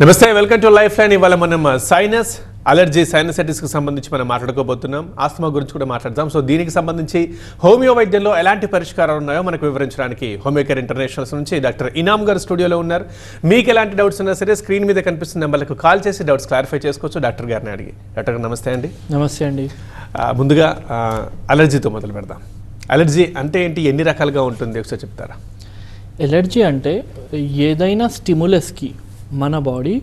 నమస్తే, welcome to life line. ఇవాళ మనం సైనస్ అలర్జీ సైనసైటిస్కి సంబంధించి మనం మాట్లాడుకోబోతున్నాం. ఆస్తమా గురించి కూడా మాట్లాడదాం. సో దీనికి సంబంధించి హోమియో వైద్యంలో ఎలాంటి పరిష్కారాలు ఉన్నాయో మనకు వివరించడానికి హోమియోకేర్ ఇంటర్నేషనల్స్ నుంచి డాక్టర్ ఇనామ్ గారు స్టూడియోలో ఉన్నారు. మీకు ఎలాంటి డౌట్స్ ఉన్నా సరే స్క్రీన్ మీద కనిపిస్తున్న నెంబర్లకు కాల్ చేసి డౌట్స్ క్లారిఫై చేసుకోవచ్చు. డాక్టర్ గారిని అడిగి. డాక్టర్ గారు నమస్తే అండి. నమస్తే అండి. ముందుగా అలర్జీతో మొదలు పెడదాం. అలర్జీ అంటే ఏంటి, ఎన్ని రకాలుగా ఉంటుంది ఒకసారి చెప్తారా? ఎలర్జీ అంటే ఏదైనా స్టిములస్కి మన బాడీ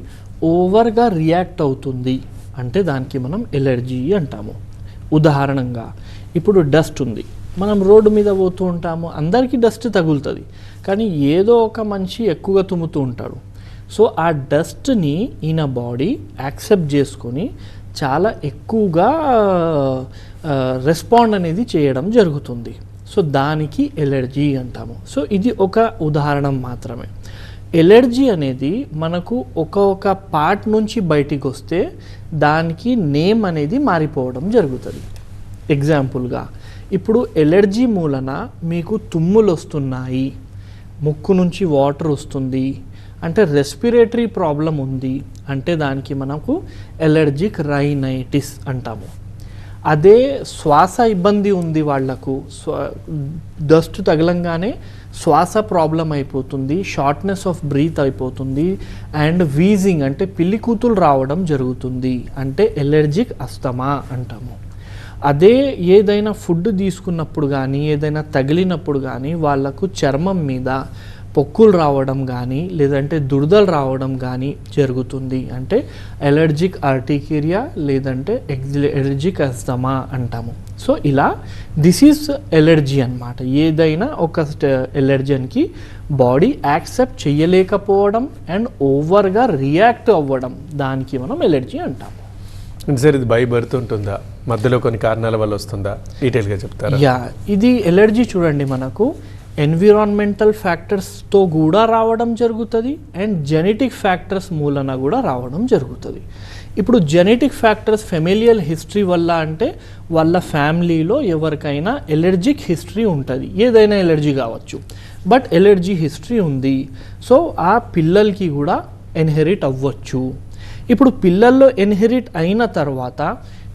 ఓవర్గా రియాక్ట్ అవుతుంది అంటే దానికి మనం ఎలర్జీ అంటాము. ఉదాహరణంగా ఇప్పుడు డస్ట్ ఉంది, మనం రోడ్డు మీద పోతూ ఉంటాము, అందరికీ డస్ట్ తగులుతుంది, కానీ ఏదో ఒక మనిషి ఎక్కువగా తుమ్ముతూ ఉంటాడు. సో ఆ డస్ట్ని ఈయన బాడీ యాక్సెప్ట్ చేసుకొని చాలా ఎక్కువగా రెస్పాండ్ అనేది చేయడం జరుగుతుంది. సో దానికి ఎలర్జీ అంటాము. సో ఇది ఒక ఉదాహరణ మాత్రమే. ఎలర్జీ అనేది మనకు ఒక పార్ట్ నుంచి బయటికి వస్తే దానికి నేమ్ అనేది మారిపోవడం జరుగుతుంది. ఎగ్జాంపుల్గా ఇప్పుడు ఎలర్జీ మూలన మీకు తుమ్ములు వస్తున్నాయి, ముక్కు నుంచి వాటర్ వస్తుంది అంటే రెస్పిరేటరీ ప్రాబ్లం ఉంది అంటే దానికి మనకు ఎలర్జిక్ రైనైటిస్ అంటాము. అదే శ్వాస ఇబ్బంది ఉంది వాళ్లకు, డస్ట్ తగలంగానే శ్వాస ప్రాబ్లం అయిపోతుంది, షార్ట్నెస్ ఆఫ్ బ్రీత్ అయిపోతుంది అండ్ వీజింగ్ అంటే పిల్లికూతులు రావడం జరుగుతుంది అంటే ఎలర్జిక్ అస్తమా అంటాము. అదే ఏదైనా ఫుడ్ తీసుకున్నప్పుడు కానీ ఏదైనా తగిలినప్పుడు కానీ వాళ్ళకు చర్మం మీద పొక్కులు రావడం కానీ లేదంటే దురదలు రావడం కానీ జరుగుతుంది అంటే ఎలర్జిక్ ఆర్టికేరియా లేదంటే ఎలర్జిక్ అస్తమా అంటాము. సో ఇలా దిస్ ఈజ్ ఎలర్జీ అన్నమాట. ఏదైనా ఒక ఎలర్జన్కి బాడీ యాక్సెప్ట్ చేయలేకపోవడం అండ్ ఓవర్గా రియాక్ట్ అవ్వడం, దానికి మనం ఎలర్జీ అంటాము. సార్ ఇది బై బర్త్ ఉంటుందా, మధ్యలో కొన్ని కారణాల వల్ల వస్తుందా, డీటెయిల్గా చెప్తారా? యా, ఇది ఎలర్జీ చూడండి మనకు ఎన్విరాన్మెంటల్ ఫ్యాక్టర్స్తో కూడా రావడం జరుగుతుంది అండ్ జెనెటిక్ ఫ్యాక్టర్స్ మూలన కూడా రావడం జరుగుతుంది. ఇప్పుడు జెనెటిక్ ఫ్యాక్టర్స్ ఫెమిలియల్ హిస్టరీ వల్ల అంటే వాళ్ళ ఫ్యామిలీలో ఎవరికైనా ఎలర్జిక్ హిస్టరీ ఉంటుంది, ఏదైనా ఎలర్జీ కావచ్చు, బట్ ఎలర్జీ హిస్టరీ ఉంది. సో ఆ పిల్లలకి కూడా ఇన్హెరిట్ అవ్వచ్చు. ఇప్పుడు పిల్లల్లో ఇన్హెరిట్ అయిన తర్వాత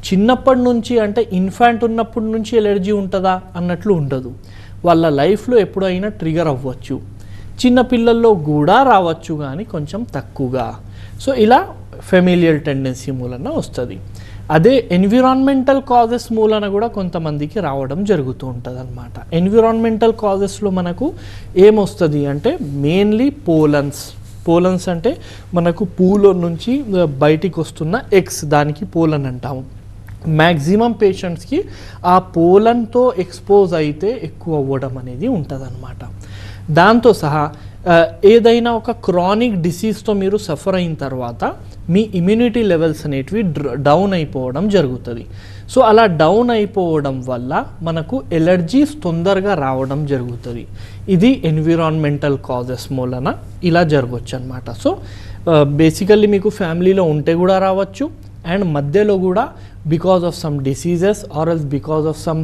చిన్నప్పటి నుంచి అంటే ఇన్ఫాంట్ ఉన్నప్పటి నుంచి ఎలర్జీ ఉంటుందా అన్నట్లు ఉండదు. వాళ్ళ లైఫ్లో ఎప్పుడైనా ట్రిగర్ అవ్వచ్చు, చిన్నపిల్లల్లో కూడా రావచ్చు కానీ కొంచెం తక్కువగా. సో ఇలా ఫెమిలియల్ టెండెన్సీ మూలన వస్తుంది. అదే ఎన్విరాన్మెంటల్ కాజెస్ మూలన కూడా కొంతమందికి రావడం జరుగుతూ ఉంటుంది అన్నమాట. ఎన్విరాన్మెంటల్ కాజెస్లో మనకు ఏమొస్తుంది అంటే మెయిన్లీ పోలన్స్ అంటే మనకు పూలో నుంచి బయటికి వస్తున్న ఎగ్స్, దానికి పోలన్ అంటాము. మ్యాక్సిమం పేషెంట్స్కి ఆ పోలన్తో ఎక్స్పోజ్ అయితే ఎక్కువ అవ్వడం అనేది ఉంటుంది అన్నమాట. దాంతో సహా ఏదైనా ఒక క్రానిక్ డిసీజ్తో మీరు సఫర్ అయిన తర్వాత మీ ఇమ్యూనిటీ లెవెల్స్ అనేటివి డౌన్ అయిపోవడం జరుగుతుంది. సో అలా డౌన్ అయిపోవడం వల్ల మనకు ఎలర్జీస్ తొందరగా రావడం జరుగుతుంది. ఇది ఎన్విరాన్మెంటల్ కాజెస్ మూలన ఇలా జరగవచ్చు అన్నమాట. సో బేసికల్లీ మీకు ఫ్యామిలీలో ఉంటే కూడా రావచ్చు అండ్ మధ్యలో కూడా because of some diseases or else because of some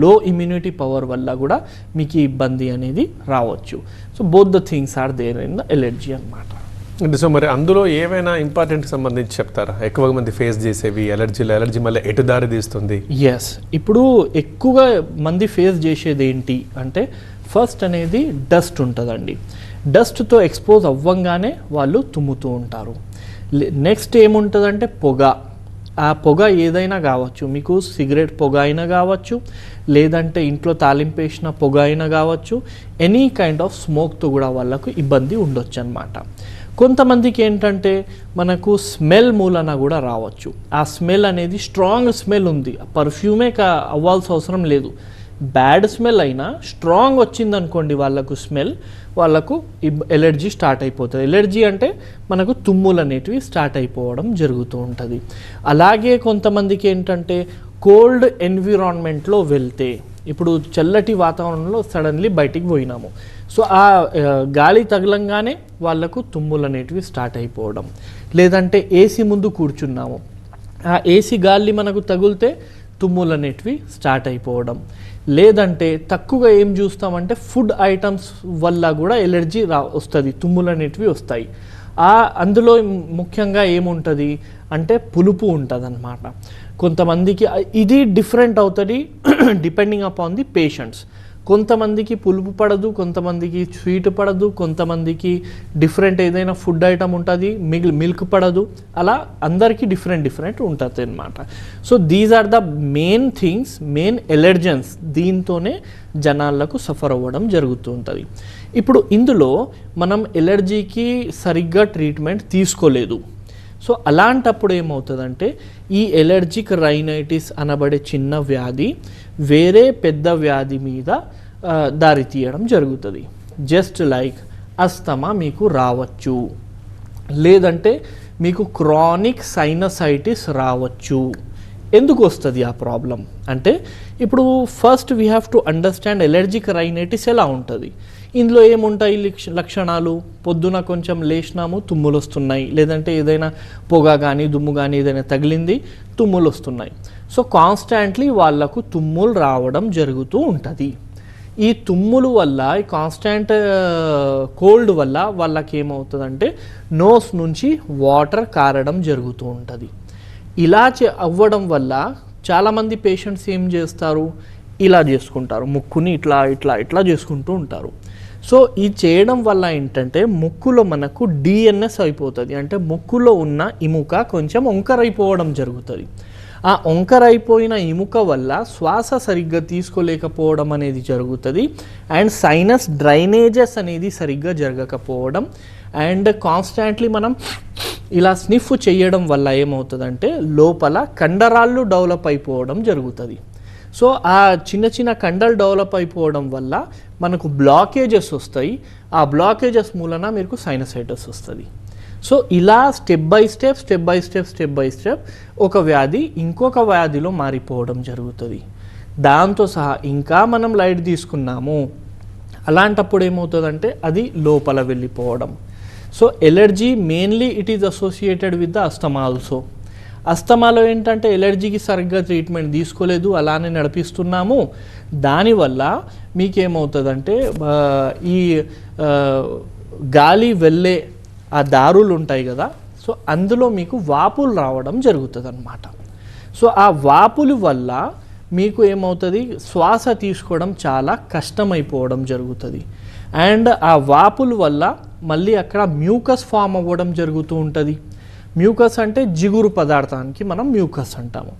low immunity power వల్ల కూడా మీకు ఇబ్బంది అనేది రావచ్చు. So both the things are there in the allergy అన్నమాట. అంటే సో మరి అందులో ఏమైనా ఇంపార్టెంట్ సంబంధించి చెప్తారా? ఎక్కువగా మంది ఫేస్ చేసేవి ఎలర్జీ మళ్ళీ ఎటు దారి తీస్తుంది? ఎస్, ఇప్పుడు ఎక్కువగా మంది ఫేస్ చేసేది ఏంటి అంటే ఫస్ట్ అనేది డస్ట్ ఉంటుందండి. డస్ట్తో ఎక్స్పోజ్ అవ్వంగానే వాళ్ళు తుమ్ముతూ ఉంటారు. నెక్స్ట్ ఏముంటుందంటే పొగ. ఆ పొగ ఏదైనా కావచ్చు, మీకు సిగరెట్ పొగ అయినా కావచ్చు లేదంటే ఇంట్లో తాలింపేసిన పొగ అయినా కావచ్చు, ఎనీ కైండ్ ఆఫ్ స్మోక్తో కూడా వాళ్ళకు ఇబ్బంది ఉండొచ్చు అన్నమాట. కొంతమందికి ఏంటంటే మనకు స్మెల్ మూలన కూడా రావచ్చు. ఆ స్మెల్ అనేది స్ట్రాంగ్ స్మెల్ ఉంది, పర్ఫ్యూమే అవ్వాల్సిన అవసరం లేదు. బ్యాడ్ స్మెల్ అయినా స్ట్రాంగ్ వచ్చిందనుకోండి వాళ్ళకు స్మెల్, వాళ్ళకు ఎలర్జీ స్టార్ట్ అయిపోతుంది. ఎలర్జీ అంటే మనకు తుమ్ములు అనేటివి స్టార్ట్ అయిపోవడం జరుగుతూ ఉంటుంది. అలాగే కొంతమందికి ఏంటంటే కోల్డ్ ఎన్విరాన్మెంట్లో వెళ్తే, ఇప్పుడు చల్లటి వాతావరణంలో సడన్లీ బయటికి పోయినాము, సో ఆ గాలి తగలంగానే వాళ్ళకు తుమ్ములు అనేటివి స్టార్ట్ అయిపోవడం, లేదంటే ఏసీ ముందు కూర్చున్నాము, ఆ ఏసీ గాలి మనకు తగిలితే తుమ్ములు అనేటివి స్టార్ట్ అయిపోవడం, లేదంటే తక్కువగా ఏం చూస్తామంటే ఫుడ్ ఐటమ్స్ వల్ల కూడా ఎలర్జీ వస్తుంది, తుమ్ములు అనేటివి వస్తాయి. అందులో ముఖ్యంగా ఏముంటుంది అంటే పులుపు ఉంటుంది అన్నమాట. కొంతమందికి ఇది డిఫరెంట్ అవుతుంది డిపెండింగ్ అపాన్ ది పేషెంట్స్. కొంతమందికి పులుపు పడదు, కొంతమందికి స్వీట్ పడదు, కొంతమందికి డిఫరెంట్ ఏదైనా ఫుడ్ ఐటమ్ ఉంటుంది, మిల్క్ పడదు, అలా అందరికీ డిఫరెంట్ ఉంటుంది అన్నమాట. So these are the main things, main allergens, దీంతోనే జనాలకు సఫర్ అవ్వడం జరుగుతూ ఉంటుంది. ఇప్పుడు ఇందులో మనం ఎలర్జీకి సరిగ్గా ట్రీట్మెంట్ తీసుకోలేదు. సో అలాంటప్పుడు ఏమవుతుందంటే ఈ ఎలర్జిక్ రైనైటిస్ అనబడే చిన్న వ్యాధి వేరే పెద్ద వ్యాధి మీద దారి తీయడం జరుగుతుంది. జస్ట్ లైక్ అస్తమా మీకు రావచ్చు, లేదంటే మీకు క్రానిక్ సైనసైటిస్ రావచ్చు. ఎందుకు వస్తుంది ఆ ప్రాబ్లం అంటే, ఇప్పుడు first we have to understand allergic rhinitis ఎలా ఉంటుంది. ఇందులో ఏముంటాయి లక్షణాలు? పొద్దున కొంచెం లేచినాము, తుమ్ములు వస్తున్నాయి, లేదంటే ఏదైనా పొగ కానీ దుమ్ము కానీ ఏదైనా తగిలింది, తుమ్ములు వస్తున్నాయి. సో కాన్స్టాంట్లీ వాళ్ళకు తుమ్ములు రావడం జరుగుతూ ఉంటుంది. ఈ తుమ్ములు వల్ల, ఈ కాన్స్టాంట్ కోల్డ్ వల్ల వాళ్ళకి ఏమవుతుందంటే నోస్ నుంచి వాటర్ కారడం జరుగుతూ ఉంటుంది. ఇలా అవ్వడం వల్ల చాలామంది పేషెంట్స్ ఏం చేస్తారు, ఇలా చేసుకుంటారు, ముక్కుని ఇట్లా ఇట్లా ఇట్లా చేసుకుంటూ ఉంటారు. సో ఈ చేయడం వల్ల ఏంటంటే ముక్కులో మనకు డిఎన్ఎస్ అయిపోతుంది, అంటే ముక్కులో ఉన్న ఎముక కొంచెం వంకరైపోవడం జరుగుతుంది. ఆ వంకరైపోయిన ఎముక వల్ల శ్వాస సరిగ్గా తీసుకోలేకపోవడం అనేది జరుగుతుంది. అండ్ సైనస్ డ్రైనేజెస్ అనేది సరిగ్గా జరగకపోవడం, అండ్ కాన్స్టాంట్లీ మనం ఇలా స్నిఫ్ చేయడం వల్ల ఏమవుతుందంటే లోపల కండరాళ్ళు డెవలప్ అయిపోవడం జరుగుతుంది. సో ఆ చిన్న చిన్న కండలు డెవలప్ అయిపోవడం వల్ల మనకు బ్లాకేజెస్ వస్తాయి. ఆ బ్లాకేజెస్ మూలన మీకు సైనసైటిస్ వస్తుంది. సో ఇలా స్టెప్ బై స్టెప్ ఒక వ్యాధి ఇంకొక వ్యాధిలో మారిపోవడం జరుగుతుంది. దాంతో సహా ఇంకా మనం లైట్ తీసుకున్నాము, అలాంటప్పుడు ఏమవుతుందంటే అది లోపల వెళ్ళిపోవడం. So allergy mainly it is associated with the asthma also. అస్తమాలో ఏంటంటే ఎలర్జీకి సరిగ్గా ట్రీట్మెంట్ తీసుకోలేదు, అలానే నడిపిస్తున్నాము. దానివల్ల మీకేమవుతుందంటే ఈ గాలి వెళ్ళే ఆ దారులు ఉంటాయి కదా, సో అందులో మీకు వాపులు రావడం జరుగుతుంది అన్నమాట. సో ఆ వాపుల వల్ల మీకు ఏమవుతుంది, శ్వాస తీసుకోవడం చాలా కష్టమైపోవడం జరుగుతుంది. అండ్ ఆ వాపుల వల్ల మళ్ళీ అక్కడ మ్యూకస్ ఫామ్ అవ్వడం జరుగుతూ ఉంటుంది. మ్యూకస్ అంటే జిగురు పదార్థానికి మనం మ్యూకస్ అంటాము.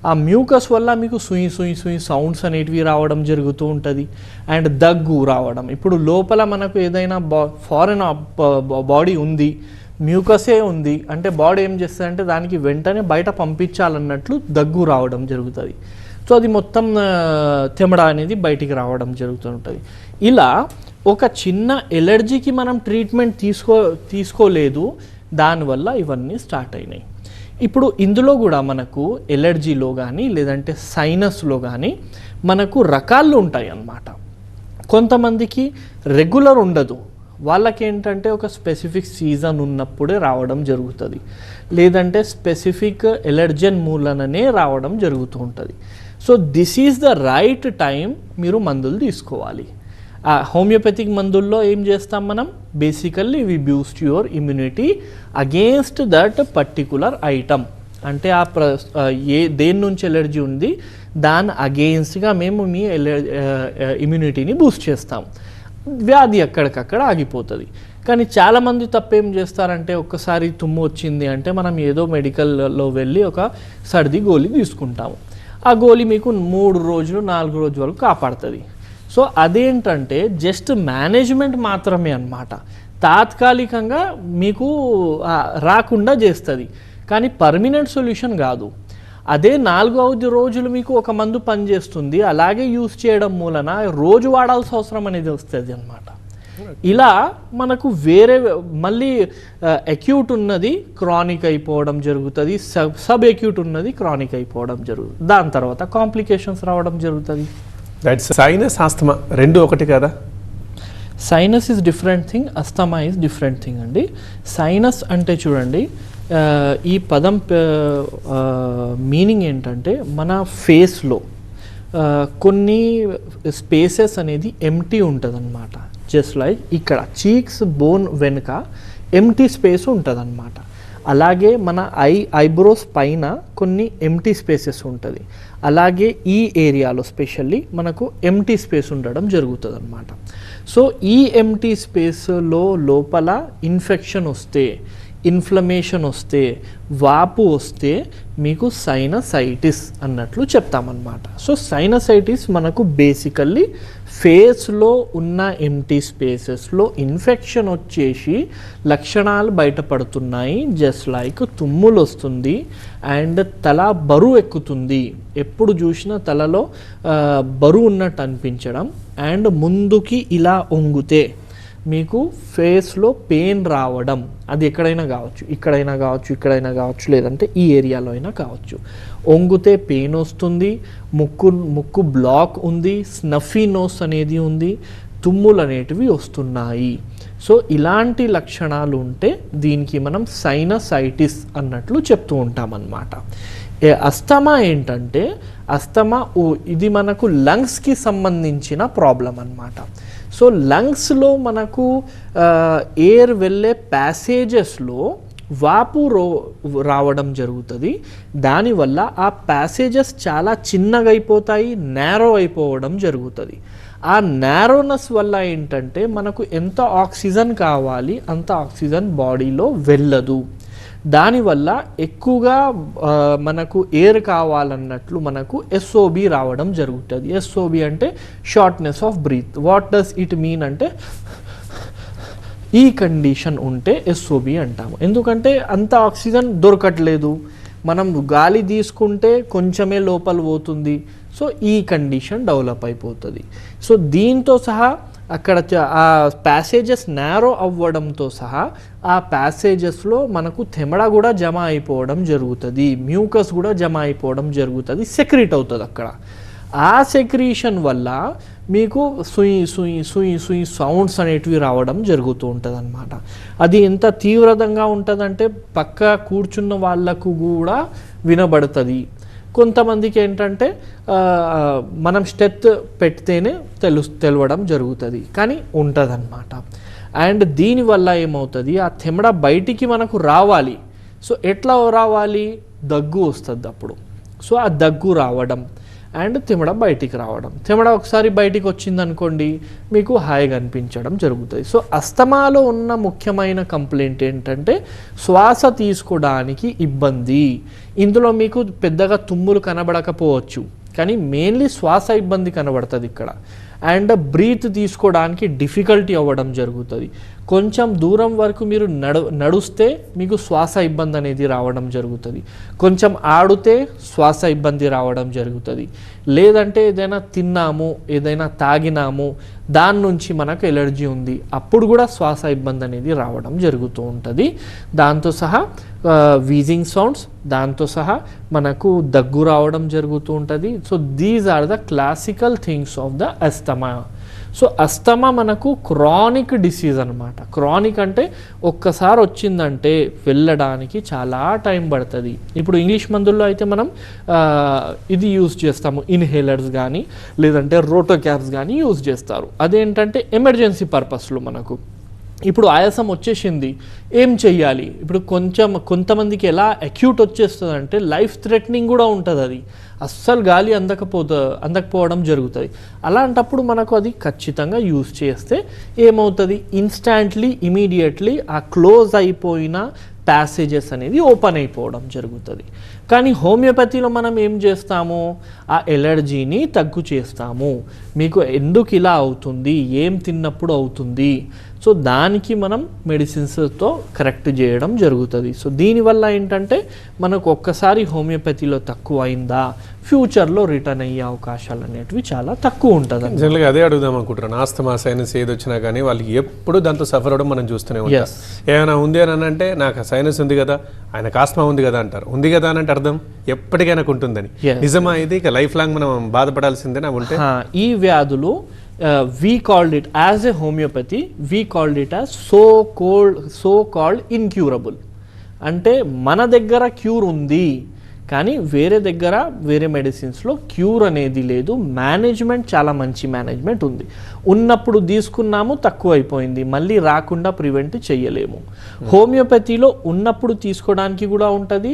ఆ మ్యూకస్ వల్ల మీకు సుయి సౌండ్స్ అనేటివి రావడం జరుగుతూ ఉంటుంది. అండ్ దగ్గు రావడం. ఇప్పుడు లోపల మనకు ఏదైనా ఫారెన్ బాడీ ఉంది, మ్యూకసే ఉంది అంటే బాడీ ఏం చేస్తుందంటే దానికి వెంటనే బయట పంపించాలన్నట్లు దగ్గు రావడం జరుగుతుంది. సో అది మొత్తం తెమడ అనేది బయటికి రావడం జరుగుతుంటుంది. ఇలా ఒక చిన్న ఎలర్జీకి మనం ట్రీట్మెంట్ తీసుకోలేదు, దానివల్ల ఇవన్నీ స్టార్ట్ అయినాయి. ఇప్పుడు ఇందులో కూడా మనకు ఎలర్జీలో కానీ లేదంటే సైనస్లో కానీ మనకు రకాలు ఉంటాయి అన్నమాట. కొంతమందికి రెగ్యులర్ ఉండదు, వాళ్ళకి ఏంటంటే ఒక స్పెసిఫిక్ సీజన్ ఉన్నప్పుడే రావడం జరుగుతుంది, లేదంటే స్పెసిఫిక్ ఎలర్జన్ మూలననే రావడం జరుగుతూ ఉంటుంది. So this is the right time మీరు మందులు తీసుకోవాలి. ఆ హోమియోపతిక్ మందుల్లో ఏం చేస్తాం మనం, basically we boost your immunity against that particular item. అంటే దేని నుంచి ఎలర్జీ ఉంది దాని అగెయిన్స్ట్గా మేము మీ ఇమ్యూనిటీని బూస్ట్ చేస్తాం. వ్యాధి అక్కడికక్కడ ఆగిపోతుంది. కానీ చాలామంది తప్పేం చేస్తారంటే, ఒక్కసారి తుమ్ము వచ్చింది అంటే మనం ఏదో మెడికల్లో వెళ్ళి ఒక సర్ది గోళీ తీసుకుంటాము. ఆ గోళీ మీకు 3 రోజులు 4 రోజుల వరకు కాపాడుతుంది. సో అదేంటంటే జస్ట్ మేనేజ్మెంట్ మాత్రమే అన్నమాట. తాత్కాలికంగా మీకు రాకుండా చేస్తుంది, కానీ పర్మనెంట్ సొల్యూషన్ కాదు. అదే 4వ రోజులు మీకు ఒక మందు పనిచేస్తుంది, అలాగే యూస్ చేయడం మూలన రోజు వాడాల్సిన అవసరం అనేది వస్తుంది అన్నమాట. ఇలా మనకు వేరే మళ్ళీ అక్యూట్ ఉన్నది క్రానిక్ అయిపోవడం జరుగుతుంది, సబ్ అక్యూట్ ఉన్నది క్రానిక్ అయిపోవడం జరుగుతుంది, దాని తర్వాత కాంప్లికేషన్స్ రావడం జరుగుతుంది. సైనస్ ఆస్తమా రెండు ఒకటి కదా? Sinus is different thing, asthma is different thing అండి. సైనస్ అంటే చూడండి, ఈ పదం మీనింగ్ ఏంటంటే మన ఫేస్లో కొన్ని స్పేసెస్ అనేది ఎంటీ ఉంటుంది అన్నమాట. జస్ట్ లైక్ ఇక్కడ చీక్స్ బోన్ వెనుక ఎంటీ స్పేస్ ఉంటుందన్నమాట. అలాగే మన ఐబ్రోస్ పైన కొన్ని ఎంటీ స్పేసెస్ ఉంటుంది. అలాగే ఈ ఏరియాలో స్పెషల్లీ మనకు ఎంటీ స్పేస్ ఉండడం జరుగుతుంది అన్నమాట. సో ఈ ఎంటీ స్పేస్లో లోపల ఇన్ఫెక్షన్ వస్తే, ఇన్ఫ్లమేషన్ వస్తే, వాపు వస్తే మీకు సైనసైటిస్ అన్నట్లు చెప్తామన్నమాట. సో సైనసైటిస్ మనకు బేసికల్లీ ఫేస్లో ఉన్న ఎంటీ స్పేసెస్లో ఇన్ఫెక్షన్ వచ్చేసి లక్షణాలు బయటపడుతున్నాయి. జస్ట్ లైక్ తుమ్ములు వస్తుంది అండ్ తల బరువు ఎక్కుతుంది, ఎప్పుడు చూసినా తలలో బరువు ఉన్నట్టు అనిపించడం, అండ్ ముందుకి ఇలా వంగితే మీకు ఫేస్లో పెయిన్ రావడం. అది ఎక్కడైనా కావచ్చు, ఇక్కడైనా కావచ్చు, ఇక్కడైనా కావచ్చు, లేదంటే ఈ ఏరియాలో అయినా కావచ్చు. వంగితే పెయిన్ వస్తుంది, ముక్కు బ్లాక్ ఉంది, స్నఫీ నోస్ అనేది ఉంది, తుమ్ములు అనేటివి వస్తున్నాయి. సో ఇలాంటి లక్షణాలు ఉంటే దీనికి మనం సైనసైటిస్ అన్నట్లు చెప్తూ ఉంటామన్నమాట. అస్తమా ఏంటంటే ఇది మనకు లంగ్స్కి సంబంధించిన ప్రాబ్లం అన్నమాట. సో లంగ్స్లో మనకు ఎయిర్ వెళ్ళే ప్యాసేజెస్లో వాపు రావడం జరుగుతుంది. దానివల్ల ఆ ప్యాసేజెస్ చాలా చిన్నగా అయిపోతాయి, నేరో అయిపోవడం జరుగుతుంది. ఆ నేరోనెస్ వల్ల ఏంటంటే మనకు ఎంత ఆక్సిజన్ కావాలి అంత ఆక్సిజన్ బాడీలో వెళ్ళదు. దానివల్ల ఎక్కువగా మనకు ఎయిర్ కావాలన్నట్లు మనకు ఎస్ఓబి రావడం జరుగుతుంది. ఎస్ఓబి అంటే shortness of breath. What does it mean అంటే ఈ కండిషన్ ఉంటే ఎస్ఓబి అంటాము. ఎందుకంటే అంత ఆక్సిజన్ దొరకట్లేదు, మనం గాలి తీసుకుంటే కొంచెమే లోపల పోతుంది. సో ఈ కండిషన్ డెవలప్ అయిపోతుంది. సో దీంతో సహా అక్కడ ఆ ప్యాసేజెస్ నేరో అవ్వడంతో సహా ఆ ప్యాసేజెస్లో మనకు తెమడ కూడా జమ అయిపోవడం జరుగుతుంది, మ్యూకస్ కూడా జమ అయిపోవడం జరుగుతుంది, సెక్రీట్ అవుతుంది అక్కడ. ఆ సెక్రీషన్ వల్ల మీకు సుయి సుయి సుయి సుయి సౌండ్స్ అనేటివి రావడం జరుగుతూ ఉంటుంది అన్నమాట. అది ఎంత తీవ్రంగా ఉంటుందంటే పక్క కూర్చున్న వాళ్ళకు కూడా వినబడుతుంది. కొంతమందికి ఏంటంటే మనం స్టెత్ పెడితేనే తెలవడం జరుగుతుంది, కానీ ఉంటుంది అన్నమాట. అండ్ దీనివల్ల ఏమవుతుంది, ఆ తెమడ బయటికి మనకు రావాలి. సో ఎట్లా రావాలి, దగ్గు వస్తుంది అప్పుడు. సో ఆ దగ్గు రావడం అండ్ తెమడ బయటికి రావడం. తెమడ ఒకసారి బయటికి వచ్చిందనుకోండి మీకు హాయిగా అనిపించడం జరుగుతుంది. సో అస్తమాలో ఉన్న ముఖ్యమైన కంప్లైంట్ ఏంటంటే శ్వాస తీసుకోవడానికి ఇబ్బంది. ఇందులో మీకు పెద్దగా తుమ్ములు కనబడకపోవచ్చు, కానీ మెయిన్లీ శ్వాస ఇబ్బంది కనబడుతుంది ఇక్కడ. అండ్ బ్రీత్ తీసుకోవడానికి డిఫికల్టీ అవ్వడం జరుగుతుంది. కొంచెం దూరం వరకు మీరు నడుస్తే మీకు శ్వాస ఇబ్బంది అనేది రావడం జరుగుతుంది. కొంచెం ఆడితే శ్వాస ఇబ్బంది రావడం జరుగుతుంది. లేదంటే ఏదైనా తిన్నాము, ఏదైనా తాగినాము, దాని నుంచి మనకు ఎలర్జీ ఉంది, అప్పుడు కూడా శ్వాస ఇబ్బంది అనేది రావడం జరుగుతూ ఉంటుంది. దాంతో సహా వీజింగ్ సౌండ్స్, దాంతో సహా మనకు దగ్గు రావడం జరుగుతూ ఉంటుంది. So these are the classical things of the asthma. So asthma మనకు క్రానిక్ డిసీజ్ అనమాట. క్రానిక్ అంటే ఒక్కసారి వచ్చిందంటే వెళ్ళడానికి చాలా టైం పడుతుంది. ఇప్పుడు ఇంగ్లీష్ మందుల్లో అయితే మనం ఇది యూజ్ చేస్తాము, ఇన్హేలర్స్ కానీ లేదంటే రోటో క్యాప్స్ కానీ యూజ్ చేస్తారు. అదేంటంటే ఎమర్జెన్సీ పర్పస్లో మనకు ఇప్పుడు ఆయాసం వచ్చేసింది, ఏం చెయ్యాలి? ఇప్పుడు కొంతమందికి ఎలా అక్యూట్ వచ్చేస్తుంది అంటే లైఫ్ థ్రెటనింగ్ కూడా ఉంటుంది. అది అస్సలు గాలి అందకపోవడం జరుగుతుంది. అలాంటప్పుడు మనకు అది ఖచ్చితంగా యూజ్ చేస్తే ఏమవుతుంది, ఇన్స్టాంట్లీ ఇమీడియట్లీ ఆ క్లోజ్ అయిపోయిన ప్యాసేజెస్ అనేది ఓపెన్ అయిపోవడం జరుగుతుంది. కానీ హోమియోపతిలో మనం ఏం చేస్తాము, ఆ ఎలర్జీని తగ్గు చేస్తాము. మీకు ఎందుకు ఇలా అవుతుంది, ఏం తిన్నప్పుడు అవుతుంది, సో దానికి మనం మెడిసిన్స్తో కరెక్ట్ చేయడం జరుగుతుంది. సో దీనివల్ల ఏంటంటే మనకు ఒక్కసారి హోమియోపతిలో తక్కువ అయిందా ఫ్యూచర్లో రిటర్న్ అయ్యే అవకాశాలు అనేటివి చాలా తక్కువ ఉంటుంది. జనరల్గా అదే అడుగుదాం అనుకుంటున్నాను. ఆస్తమా సైనస్ ఏది వచ్చినా కానీ వాళ్ళకి ఎప్పుడు దాంతో సఫర్ అవడం మనం చూస్తూనే ఉంటాం. ఏమైనా ఉంది అని అంటే నాకు సైనస్ ఉంది కదా, ఆయనకు ఆస్తమా ఉంది కదా అంటారు. ఉంది కదా అని అంటే అర్థం ఎప్పటికైనా ఉంటుందని. నిజమా ఇది? ఇక లైఫ్ లాంగ్ మనం బాధపడాల్సిందేనా ఉంటే? ఈ వ్యాధులు we called it as a homeopathy, we called it as so called incurable. అంటే మన దగ్గర క్యూర్ ఉంది కానీ వేరే దగ్గర వేరే మెడిసిన్స్లో క్యూర్ అనేది లేదు, మేనేజ్మెంట్ చాలా మంచి మేనేజ్మెంట్ ఉంది. ఉన్నప్పుడు తీసుకున్నాము, తక్కువ అయిపోయింది, మళ్ళీ రాకుండా ప్రివెంట్ చేయలేము. హోమియోపతిలో ఉన్నప్పుడు తీసుకోవడానికి కూడా ఉంటుంది,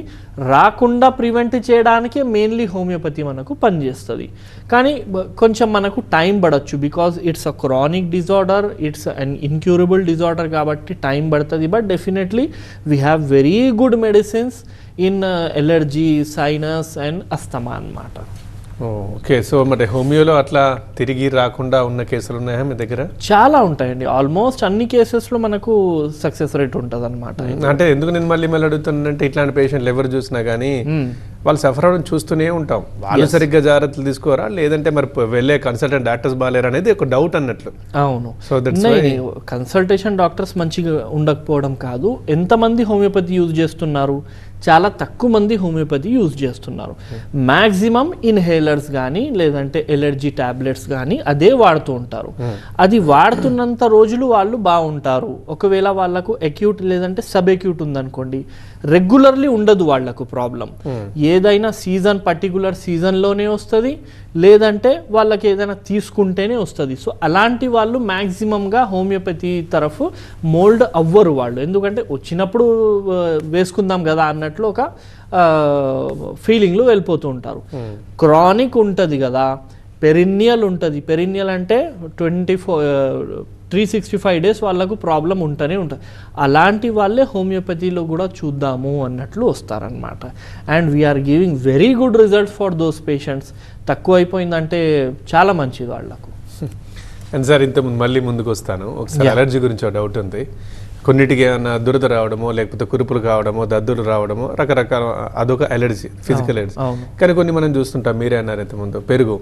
రాకుండా ప్రివెంట్ చేయడానికే మెయిన్లీ హోమియోపతి మనకు పనిచేస్తుంది. కానీ కొంచెం మనకు టైం పడవచ్చు, because it's a chronic disorder, it's an incurable disorder కాబట్టి టైం పడుతుంది. But definitely we have very good medicines in allergy, sinus and asthma అన్నమాట. ఓకే, సో మరి హోమియోలో అట్లా తిరిగి రాకుండా ఉన్న కేసులు ఉన్నాయా మీ దగ్గర? చాలా ఉంటాయండి, ఆల్మోస్ట్ అన్ని కేసెస్లో మనకు సక్సెస్ రేట్ ఉంటుంది అనమాట. అంటే ఎందుకు నేను మళ్ళీ అడుగుతానంటే ఇట్లాంటి పేషెంట్లు ఎవరు చూసినా కానీ వాళ్ళు సఫర్ అవ్వడం చూస్తూనే ఉంటాం. వాళ్ళు సరిగ్గా జాగ్రత్తలు తీసుకోరా, లేదంటే మరి వెళ్ళే కన్సల్టెంట్ డాక్టర్స్ బాగాలేరు అనేది ఒక డౌట్ అన్నట్లు. అవును, సో కన్సల్టేషన్ డాక్టర్స్ మంచిగా ఉండకపోవడం కాదు, ఎంతమంది హోమియోపతి యూజ్ చేస్తున్నారు, చాలా తక్కువ మంది హోమియోపతి యూజ్ చేస్తున్నారు. మ్యాక్సిమం ఇన్హేలర్స్ కానీ లేదంటే ఎలర్జీ టాబ్లెట్స్ కానీ అదే వాడుతూ ఉంటారు. అది వాడుతున్నంత రోజులు వాళ్ళు బాగుంటారు. ఒకవేళ వాళ్ళకు అక్యూట్ లేదంటే సబ్ అక్యూట్ ఉందనుకోండి, రెగ్యులర్లీ ఉండదు వాళ్ళకు ప్రాబ్లం. ఏదైనా సీజన్ పర్టికులర్ సీజన్లోనే వస్తుంది, లేదంటే వాళ్ళకి ఏదైనా తీసుకుంటేనే వస్తుంది. సో అలాంటి వాళ్ళు మ్యాక్సిమంగా హోమియోపతి తరఫు మోల్డ్ అవ్వరు వాళ్ళు, ఎందుకంటే వచ్చినప్పుడు వేసుకుందాం కదా అన్నట్లు ఒక ఫీలింగ్లో వెళ్ళిపోతూ ఉంటారు. క్రానిక్ ఉంటుంది కదా, పెరినియల్ ఉంటుంది. పెరినియల్ అంటే 365 days వాళ్ళకు ప్రాబ్లం ఉంటూనే ఉంటుంది. అలాంటి వాళ్ళే హోమియోపతిలో కూడా చూద్దాము అన్నట్లు వస్తారనమాట. And we are giving very good results for those patients. తక్కువ అయిపోయిందంటే చాలా మంచిది వాళ్ళకు. అండ్ సార్ ఇంతకుముందు మళ్ళీ ముందుకు వస్తాను, ఒకసారి అలర్జీ గురించి ఒక డౌట్ ఉంది. కొన్నిటికి ఏమన్నా దురద రావడమో, లేకపోతే కురుపులు కావడమో, దద్దులు రావడమో, రకరకాల అదొక అలర్జీ, ఫిజికల్ అలర్జీ. కానీ కొన్ని మనం చూస్తుంటాం, మీరే అన్నారు ఇంతకుముందు పెరుగు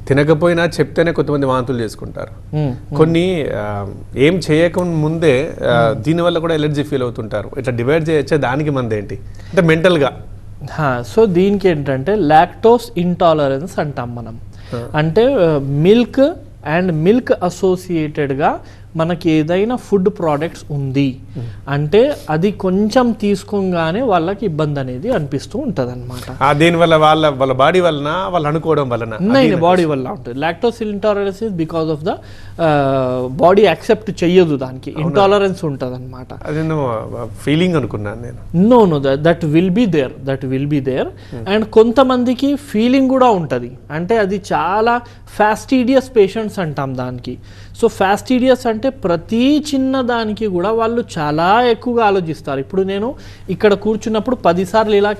తినకపోయినా చెప్తేనే కొంతమంది వాంతులు చేసుకుంటారు. కొన్ని ఏం చేయక ముందే దీనివల్ల కూడా ఎలర్జీ ఫీల్ అవుతుంటారు. ఇట్లా డివైడ్ చేయొచ్చా? దానికి మంది ఏంటి అంటే మెంటల్గా? సో దీనికి ఏంటంటే లాక్టోస్ ఇంటాలరెన్స్ అంటాం మనం. అంటే మిల్క్ అండ్ మిల్క్ అసోసియేటెడ్గా మనకి ఏదైనా ఫుడ్ ప్రోడక్ట్స్ ఉంది అంటే అది కొంచెం తీసుకోగానే వాళ్ళకి ఇబ్బంది అనేది అనిపిస్తూ ఉంటుంది అనమాట. దీనివల్ల వాళ్ళ బాడీ వలన వాళ్ళు అనుకోవడం వలన బాడీ వల్ల ఉంటుంది. Lactose intolerance is because of the body accept చెయ్యదు, దానికి ఇంటాలరెన్స్ ఉంటుంది అనమాట. ఫీలింగ్ అనుకున్నాను నేను. No that will be there and కొంతమందికి ఫీలింగ్ కూడా ఉంటుంది. అంటే అది చాలా ఫాస్టీడియస్ పేషెంట్స్ అంటాం దానికి. సో ఫాస్టీడియస్ అంటే ప్రతి చిన్న దానికి కూడా వాళ్ళు చాలా ఎక్కువగా ఆలోచిస్తారు. ఇప్పుడు నేను ఇక్కడ కూర్చున్నప్పుడు 10 సార్లు ఇలా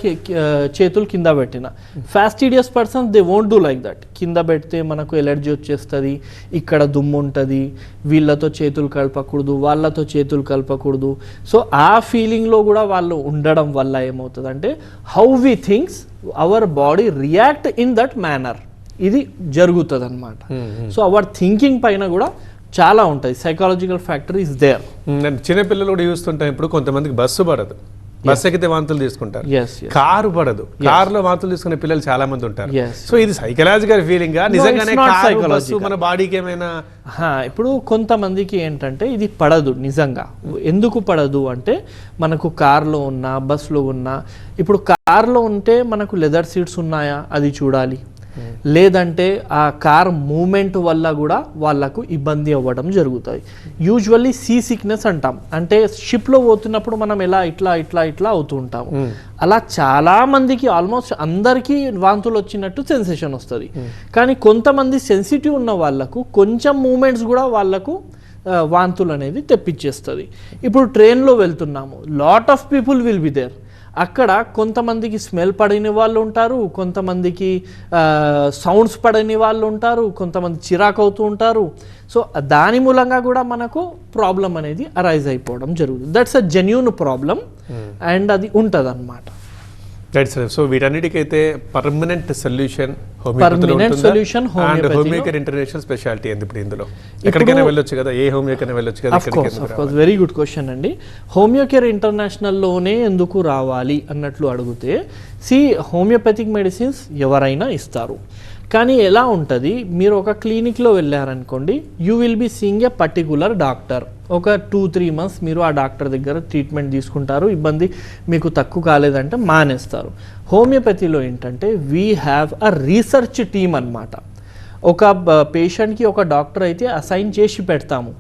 చేతులు కింద పెట్టిన. Fastidious persons they won't do like that. కింద పెడితే మనకు ఎలర్జీ వచ్చేస్తుంది, ఇక్కడ దుమ్ము ఉంటుంది, వీళ్ళతో చేతులు కలపకూడదు, వాళ్ళతో చేతులు కలపకూడదు. సో ఆ ఫీలింగ్లో కూడా వాళ్ళు ఉండడం వల్ల ఏమవుతుందంటే how we thinks our body react in that manner, ఇది జరుగుతుంది అనమాట. సో అవర్ థింకింగ్ పైన కూడా చాలా ఉంటాయి, సైకాలజికల్ ఫ్యాక్టర్ ఇస్ దేర్. చిన్నపిల్లలు కూడా చూస్తుంటాం, ఇప్పుడు కొంతమందికి బస్సు పడదు, బస్సు ఎక్కితే వాంతులు తీసుకుంటారు. కారు పడదు, కారులో వాంతులు తీసుకునే పిల్లలు చాలా మంది ఉంటారు. సో ఇది సైకలాజికల్ ఫీలింగ్ నిజంగానే మన బాడీకి ఏమైనా? ఇప్పుడు కొంతమందికి ఏంటంటే ఇది పడదు నిజంగా. ఎందుకు పడదు అంటే మనకు కార్లో ఉన్నా బస్సులో ఉన్నా, ఇప్పుడు కార్లో ఉంటే మనకు లెదర్ సీట్స్ ఉన్నాయా అది చూడాలి, లేదంటే ఆ కార్ మూమెంట్ వల్ల కూడా వాళ్ళకు ఇబ్బంది అవ్వడం జరుగుతుంది. యూజువల్లీ సీ సిక్నెస్ అంటాం, అంటే షిప్లో పోతున్నప్పుడు మనం ఎలా ఇట్లా ఇట్లా ఇట్లా అవుతూ ఉంటాము. అలా చాలా మందికి ఆల్మోస్ట్ అందరికీ వాంతులు వచ్చినట్టు సెన్సేషన్ వస్తుంది. కానీ కొంతమంది సెన్సిటివ్ ఉన్న వాళ్ళకు కొంచెం మూమెంట్స్ కూడా వాళ్ళకు వాంతులు అనేది తెప్పించేస్తుంది. ఇప్పుడు ట్రైన్లో వెళ్తున్నాము, lot of people will be there. అక్కడ కొంతమందికి స్మెల్ పడని వాళ్ళు ఉంటారు, కొంతమందికి సౌండ్స్ పడని వాళ్ళు ఉంటారు, కొంతమంది చిరాకు అవుతూ ఉంటారు. సో దాని మూలంగా కూడా మనకు ప్రాబ్లం అనేది అరైజ్ అయిపోవడం జరుగుతుంది. That's a genuine problem and అది ఉంటుంది అన్నమాట. సో వీటన్నిటికైతే permanent solution Homeocare international speciality ఏంది? ఇప్పుడు ఇందులో ఎక్కడికైనా వెళ్ళొచ్చు కదా, ఏ హోమియోకైనా వెళ్ళొచ్చు కదా? వెరీ గుడ్ క్వశ్చన్ అండి. హోమియోకేర్ ఇంటర్నేషనల్లోనే ఎందుకు రావాలి అన్నట్లు అడిగితే, హోమియోపతిక్ మెడిసిన్స్ ఎవరైనా ఇస్తారు, కానీ ఎలా ఉంటుంది, మీరు ఒక క్లినిక్లో వెళ్ళారనుకోండి, you will be seeing a particular doctor. ఒక 2-3 months మీరు ఆ డాక్టర్ దగ్గర ట్రీట్మెంట్ తీసుకుంటారు, ఇబ్బంది మీకు తక్కువ కాలేదంటే మానేస్తారు. హోమియోపతిలో ఏంటంటే we have a research team అన్నమాట. ఒక పేషెంట్కి ఒక డాక్టర్ అయితే అసైన్ చేసి పెడతాము.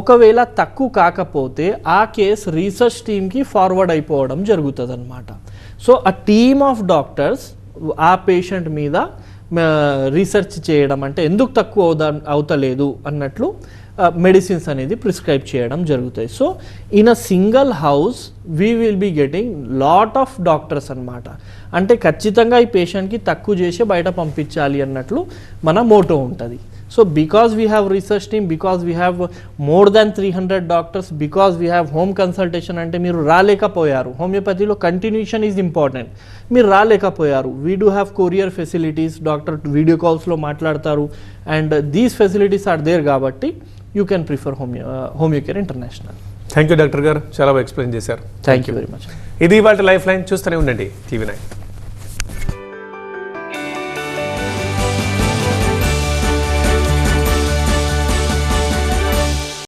ఒకవేళ తక్కువ కాకపోతే ఆ కేసు రీసెర్చ్ టీమ్కి ఫార్వర్డ్ అయిపోవడం జరుగుతుంది అన్నమాట. సో ఆ టీమ్ ఆఫ్ డాక్టర్స్ ఆ పేషెంట్ మీద రీసెర్చ్ చేయడం, అంటే ఎందుకు తక్కువ అవుతలేదు అన్నట్లు మెడిసిన్స్ అనేది ప్రిస్క్రైబ్ చేయడం జరుగుతాయి. So in a single house we will be getting lot of doctors అన్నమాట. అంటే ఖచ్చితంగా ఈ పేషెంట్కి తక్కువ చేసి బయట పంపించాలి అన్నట్లు మన మోటో ఉంటుంది. So because we have research team, because we have more than 300 doctors, because we have home consultation. అంటే మీరు రాలేకపోయారు, హోమియోపతిలో కంటిన్యూషన్ ఈజ్ ఇంపార్టెంట్, మీరు రాలేకపోయారు, we do have courier facilities, doctor video కాల్స్లో మాట్లాడతారు, and these facilities are there కాబట్టి you can prefer Homeocare international. Thank you doctor గారు, చాలా బాగా ఎక్స్ప్లెయిన్ చేశారు. Thank you very much. ఇది ఇవాళ లైఫ్ లైన్. చూస్తూనే ఉండండి TV9.